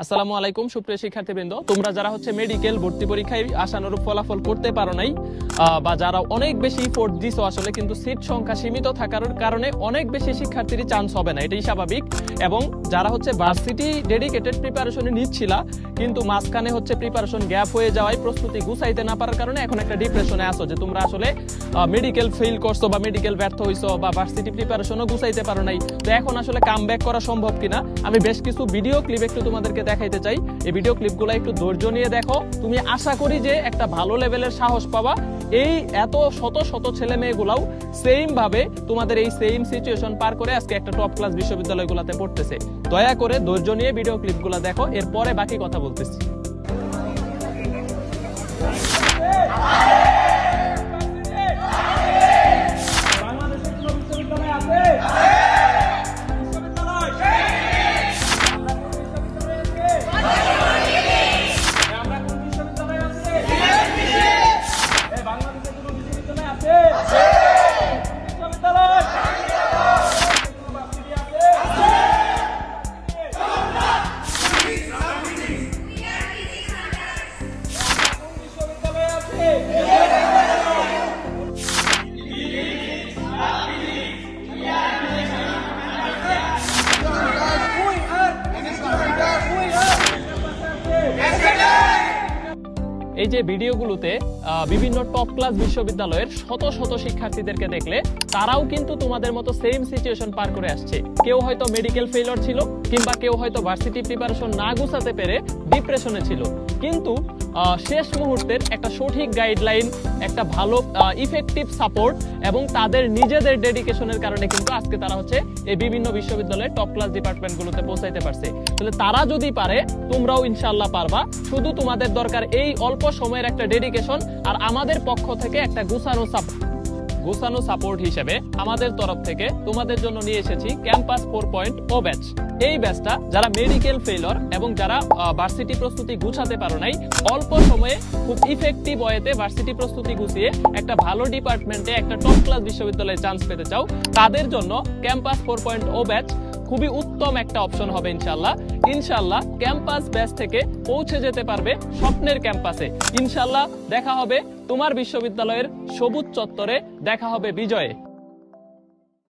আসসালামু আলাইকুম সুপ্রিয় শিক্ষার্থীবৃন্দ, তোমরা যারা মেডিকেল ভর্তি পরীক্ষায় আশানুরূপ ফলাফল করতে পারো নাই বা যারা অনেক বেশি এফোর্ট দিছো আসলে কিন্তু সিট সংখ্যা সীমিত থাকার কারণে অনেক বেশি শিক্ষার্থীর চান্স হবে না, এটাই স্বাভাবিক। এবং যারা ভার্সিটি ডেডিকেটেড প্রিপারেশনে নিচ্ছিলা কিন্তু মাঝখানে প্রিপারেশন গ্যাপ হয়ে যাওয়ায় প্রস্তুতি গুছাইতে না পারার কারণে এখন একটা ডিপ্রেশনে আসো যে তোমরা আসলে মেডিকেল ফেল করছো বা মেডিকেল ব্যর্থ হইছো বা ভার্সিটি প্রিপারেশনও গুছাইতে পারো নাই। তো এখন আসলে কামব্যাক করা সম্ভব কিনা আমি বেশ কিছু ভিডিও ক্লিপ একটু তোমাদেরকে দেখাইতে চাই। এই ভিডিও ক্লিপগুলো একটু ধৈর্য নিয়ে দেখো, তুমি আশা করি যে একটা ভালো লেভেলের সাহস পাবা। এই এত শত শত ছেলে মেয়েগুলাও সেম ভাবে তোমাদের এই সেম সিচুয়েশন পার করে আজকে একটা টপ ক্লাস বিশ্ববিদ্যালয়গুলোতে পড়তেছে। দয়া করে ধৈর্য নিয়ে ভিডিও ক্লিপগুলো দেখো, এরপরে বাকি কথা বলতেছি। এই যে ভিডিওগুলোতে বিভিন্ন টপ ক্লাস বিশ্ববিদ্যালয়ের শত শত শিক্ষার্থীদেরকে দেখলে তারাও কিন্তু তোমাদের মতো সেম সিচুয়েশন পার করে আসছে। কেউ হয়তো মেডিকেল ফেইলিওর ছিল কিংবা কেউ হয়তো ভার্সিটি প্রিপারেশন না গুছাতে পেরে ডিপ্রেশনে ছিল, কিন্তু শেষ মুহূর্তের একটা সঠিক গাইডলাইন, একটা ভালো ইফেক্টিভ সাপোর্ট এবং তাদের নিজেদের ডেডিকেশনের কারণে কিন্তু আজকে তারা এই বিভিন্ন বিশ্ববিদ্যালয়ের টপ ক্লাস ডিপার্টমেন্টগুলোতে পৌঁছাইতে পারছে। তাহলে তারা যদি পারে তোমরাও ইনশাআল্লাহ পারবা। শুধু তোমাদের দরকার এই অল্প সময়ের একটা ডেডিকেশন আর আমাদের পক্ষ থেকে একটা গুছানো সাপোর্ট হিসেবে আমাদের তরফ থেকে তোমাদের জন্য নিয়ে এসেছি ক্যাম্পাস 4.0 ব্যাচ। এই ব্যাচটা যারা মেডিকেল ফেইলিওর এবং যারা ভার্সিটি প্রস্তুতি গুছাতে পারো নাই, অল্প সময়ে খুব ইফেক্টিভ ওয়েতে ভার্সিটি প্রস্তুতি গুছিয়ে একটা ভালো ডিপার্টমেন্টে একটা টপ ক্লাস বিশ্ববিদ্যালয়ে চান্স পেতে চাও, তাদের জন্য ক্যাম্পাস 4.0 ব্যাচ খুবই উত্তম একটা অপশন হবে ইনশাআল্লাহ ক্যাম্পাস ব্যাচ থেকে পৌঁছে যেতে পারবে স্বপ্নের ক্যাম্পাসে। ইনশাআল্লাহ দেখা হবে তোমার বিশ্ববিদ্যালয়ের সবুজ চত্বরে, দেখা হবে বিজয়ে।